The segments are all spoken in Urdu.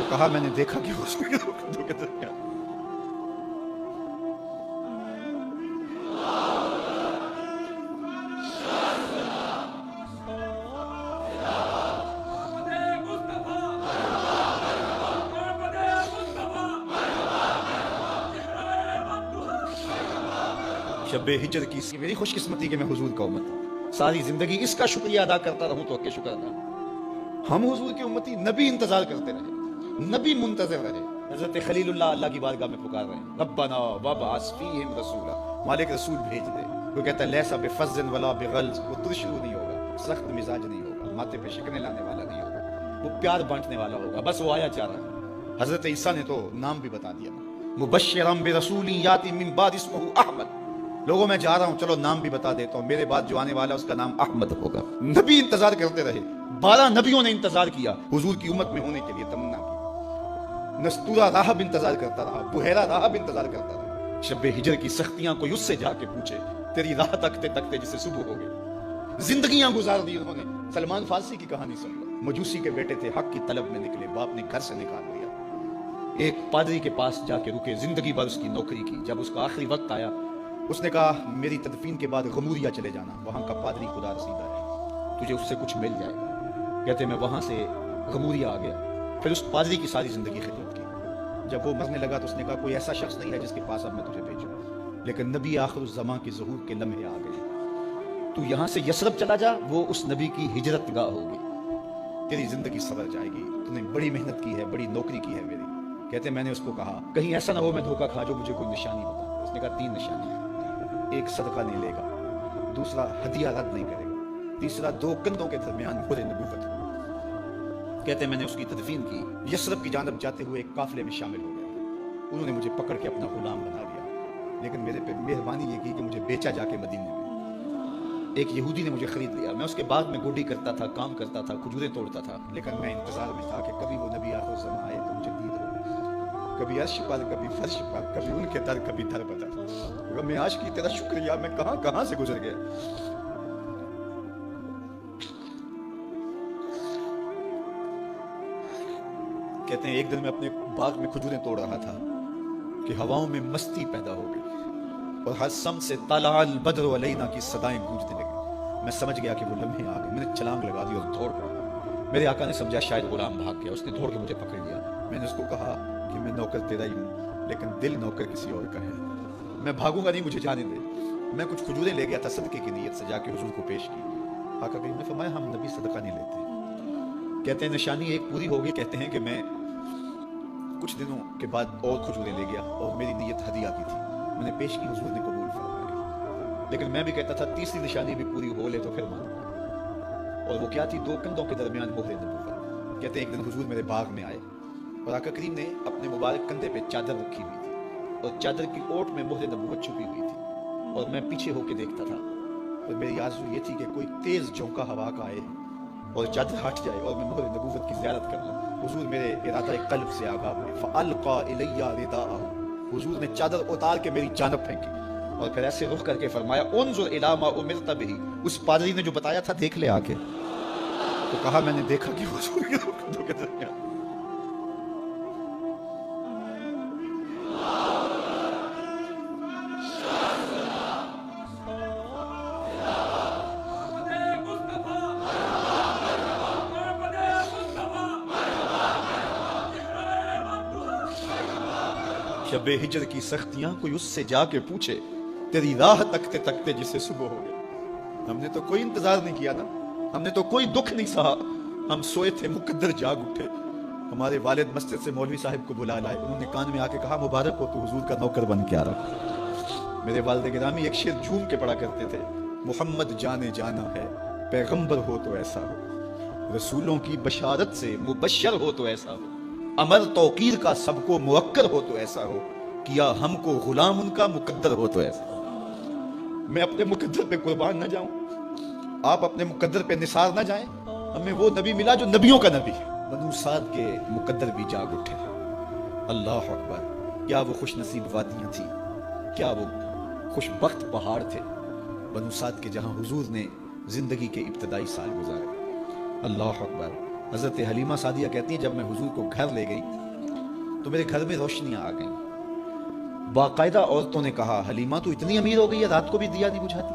تو کہا میں نے دیکھا کہ حضور کے کندھوں کے درمیان شب ہجر کی میری خوش قسمتی کہ میں حضور کا امت ہوں، ساری زندگی اس کا شکریہ ادا کرتا رہوں تو کہ شکر ادا۔ ہم حضور کی امتی، نبی انتظار کرتے رہے، نبی منتظر رہے۔ حضرت خلیل اللہ کی بارگاہ میں پکار رہے ہیں، ربنا وابعث فیہم رسولا، مالک رسول بھیج دے۔ وہ کہتا ہے لیسا بفظ ولا بغلظ، وہ ترشرو نہیں ہوگا، سخت مزاج نہیں ہوگا، ماتھے پہ شکنیں لانے والا نہیں ہوگا، وہ پیار بانٹنے والا ہوگا، بس وہ آیا چاہ رہا ہے۔ حضرت عیسیٰ نے تو نام بھی بتا دیا، مبشرا برسول یاتی من بعد اسمہ احمد، لوگوں میں جا رہا ہوں، چلو نام بھی بتا دیتا ہوں، میرے بعد جو آنے والا اس کا نام احمد ہوگا۔ نبی انتظار کرتے رہے، 12 نبیوں نے انتظار کیا حضور کی امت میں ہونے کے لیے، تمنا کی۔ نستورہ راہب انتظار کرتا رہا، بحیرہ راہب انتظار کرتا رہا۔ شب ہجر کی سختیاں کوئی اس سے جا کے پوچھے، تیری راہ تکتے تکتے جسے صبح ہو گئی۔ زندگیاں گزار دی انہوں نے۔ سلمان فارسی کی کہانی سن لو، مجوسی کے بیٹے تھے، حق کی طلب میں نکلے، باپ نے گھر سے نکال دیا، ایک پادری کے پاس جا کے رکے، زندگی بھر اس کی نوکری کی۔ جب اس کا آخری وقت آیا، اس نے کہا میری تدفین کے بعد غموریا چلے جانا، وہاں کا پادری خدا رسیدہ ہے، تجھے اس سے کچھ مل جائے گا۔ کہتے میں وہاں سے غموریا آ گیا، پھر اس پادری کی ساری زندگی خدمت کی۔ جب وہ مرنے لگا تو اس نے کہا کوئی ایسا شخص نہیں ہے جس کے پاس اب میں تجھے بھیجوں، لیکن نبی آخر الزمان کی ظہور کے لمحے آ گئے، تو یہاں سے یثرب چلا جا، وہ اس نبی کی ہجرت گاہ ہوگی، تیری زندگی سنور جائے گی، تو نے بڑی محنت کی ہے، بڑی نوکری کی ہے میری۔ کہتے میں نے اس کو کہا کہیں ایسا نہ ہو میں دھوکہ کھا جو مجھے کوئی نشانی بتا۔ اس نے کہا 3 نشانیاں، ایک صدقہ نہیں لے گا، دوسرا ہدیہ رد نہیں کرے گا، تیسرا 2 کندھوں کے درمیان مہر نبوت۔ کہتے میں نے اس کی تدفین کی، یثرب کی جانب جاتے ہوئے ایک قافلے میں شامل ہو گیا، انہوں نے مجھے پکڑ کے اپنا غلام بنا لیا، لیکن میرے پہ مہربانی یہ کی کہ مجھے بیچا جا کے مدینے میں۔ ایک یہودی نے مجھے خرید لیا، میں اس کے بعد میں گوڈی کرتا تھا، کام کرتا تھا، کھجوریں توڑتا تھا، لیکن میں انتظار میں تھا کہ کبھی وہ نبی آخر الزمان آئے تو مجھے دید ہو، کبھی عرش پر، کبھی فرش پر، کبھی ان کے در، کبھی در بدر۔ غم عاشقی تیرا شکریہ، میں کہاں کہاں سے گزر گیا۔ کہتے ہیں ایک دن میں اپنے باغ میں کھجوریں توڑ رہا تھا کہ ہواؤں میں مستی پیدا ہو گئی، اور ہر سمت سے طلع البدر علینا کی صدائیں گونجنے لگیں۔ میں سمجھ گیا کہ وہ لمحے آ گئے، میں نے چھلانگ لگا دی اور دوڑ پڑا۔ میرے آقا نے سمجھا شاید غلام بھاگ گیا، اس نے دوڑ کے مجھے پکڑ لیا۔ میں نے اس کو کہا کہ میں نوکر تیرا ہی ہوں، لیکن دل نوکر کسی اور کا ہے، میں بھاگوں گا نہیں، مجھے جانے دے۔ میں کچھ کھجوریں لے گیا تھا صدقے کی نیت سے، جا کے حضور کو پیش کی۔ آقا کریم نے فرمایا ہم نبی صدقہ نہیں لیتے۔ کہتے ہیں نشانی ایک پوری ہو گئی۔ کہتے ہیں کہ میں کچھ دنوں کے بعد اور کھجوریں لے گیا، اور میری نیت ہدیہ کی تھی، میں نے پیش کی، حضور نے قبول فرمایا۔ لیکن میں بھی کہتا تھا تیسری نشانی بھی پوری ہو لے تو پھر مانوں گا، اور وہ کیا تھی؟ 2 کندھوں کے درمیان مہر نبوت۔ کہتے ہیں ایک دن حضور میرے باغ میں آئے، اور آقا کریم نے اپنے مبارک کندھے پہ چادر رکھی ہوئی تھی، اور چادر کی اوٹ میں مہر نبوت چھپی ہوئی تھی، اور میں پیچھے ہو کے دیکھتا تھا، اور میری آرزو یہ تھی کہ کوئی تیز جھونکا ہوا کا آئے اور چادر ہٹ جائے اور میں مہر نبوت کی زیارت کر لوں۔ حضور میرے ارادہ قلب سے آگاہ ہوئے، فَأَلْقَى إِلَيَّ رِدَاءَهُ، حضور نے چادر اتار کے میری جانب پھینکی، اور پھر ایسے رخ کر کے فرمایا انظر إِلَى مَا أُمِرْتَ بِهِ، اس پادری نے جو بتایا تھا دیکھ لے آ کے۔ تو کہا میں نے دیکھا کہ حضور کے کندھوں کے درمیان شب ہجر کی سختیاں کوئی اس سے جا کے پوچھے، تیری راہ تکتے تکتے جسے صبح ہو گیا۔ ہم نے تو کوئی انتظار نہیں کیا نا، ہم نے تو کوئی دکھ نہیں سہا، ہم سوئے تھے مقدر جاگ اٹھے۔ ہمارے والد مسجد سے مولوی صاحب کو بلا لائے، انہوں نے کان میں آ کے کہا مبارک ہو تو حضور کا نوکر بن کے آ رہا۔ میرے والد گرامی ایک شعر جھوم کے پڑھا کرتے تھے، محمد جانے جانا ہے، پیغمبر ہو تو ایسا ہو، رسولوں کی بشارت سے مبشر ہو تو ایسا ہو، امر توقیر کا سب کو موکر ہو تو ایسا ہو، کیا ہم کو غلام ان کا مقدر ہو تو ایسا ہو۔ میں اپنے مقدر پہ قربان نہ جاؤں، آپ اپنے مقدر پہ نثار نہ جائیں، ہمیں وہ نبی ملا جو نبیوں کا نبی ہے۔ بنو سعد کے مقدر بھی جاگ اٹھے، اللہ اکبر، کیا وہ خوش نصیب وادیاں تھیں، کیا وہ خوش بخت پہاڑ تھے بنو سعد کے، جہاں حضور نے زندگی کے ابتدائی سال گزارے۔ اللہ اکبر، حضرت حلیمہ سعدیہ کہتی ہیں جب میں حضور کو گھر لے گئی تو میرے گھر میں روشنیاں آ گئیں. باقاعدہ عورتوں نے کہا حلیمہ تو اتنی امیر ہو گئی ہے رات کو بھی دیا نہیں بجھاتی.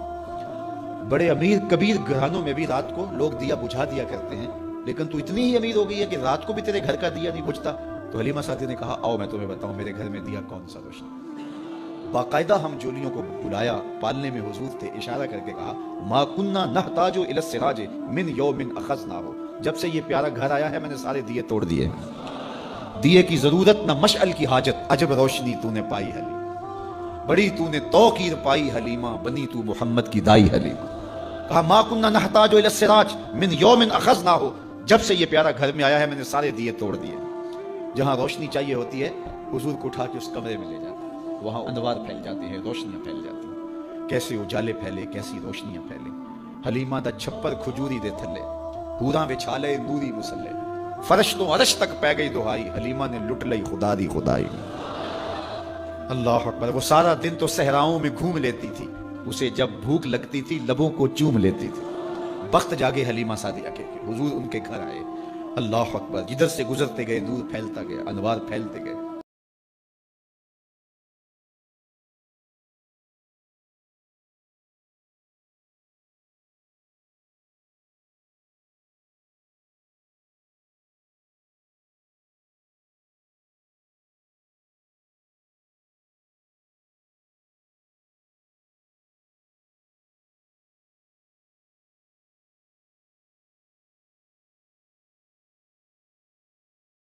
بڑے امیر کبیر گھرانوں میں بھی رات کو لوگ دیا بجھا دیا کرتے ہیں, لیکن تو اتنی ہی امیر ہو گئی ہے کہ رات کو بھی تیرے گھر کا دیا نہیں بجھتا. تو حلیمہ سعدیہ نے کہا آؤ میں تمہیں بتاؤں میرے گھر میں دیا کون سا روشن. باقاعدہ ہم جولیوں کو بلایا, پالنے میں حضور تھے, اشارہ کر کے کہا ما کننا نحتاج الی السراج من یوم اخذناہ, جب سے یہ پیارا گھر آیا ہے میں نے سارے دیے توڑ دیے. دیے کی ضرورت نہ مشعل کی حاجت, عجب روشنی تو نے پائی حلیمہ, بڑی تو نے توقیر پائی حلیمہ, بنی تو محمد کی دائی حلیمہ. کہا ما کننا نحتاج الی السراج من یوم اخذناہ, جب سے یہ پیارا گھر میں آیا ہے میں نے سارے دیے توڑ دیے. جہاں روشنی چاہیے ہوتی ہے حضور کو اٹھا کے اس کمرے میں لے جاتے ہیں, وہاں انوار پھیل جاتے ہیں, روشنیاں پھیل جاتی ہیں. کیسے اجالے پھیلے, کیسی روشنیاں پھیلے. حلیمہ دا چھپر کھجوری دے تھلے, حوراں وچھالے نوری مسلے, فرشتوں عرش تک پہ گئی دہائی, حلیمہ نے لٹ لئی خدا دی خدائی. اللہ اکبر. وہ سارا دن تو صحراؤں میں گھوم لیتی تھی, اسے جب بھوک لگتی تھی لبوں کو چوم لیتی تھی. بخت جاگے حلیمہ سعدیہ کے حضور ان کے گھر آئے. اللہ اکبر. جدھر سے گزرتے گئے نور پھیلتا گیا, انوار پھیلتے گئے.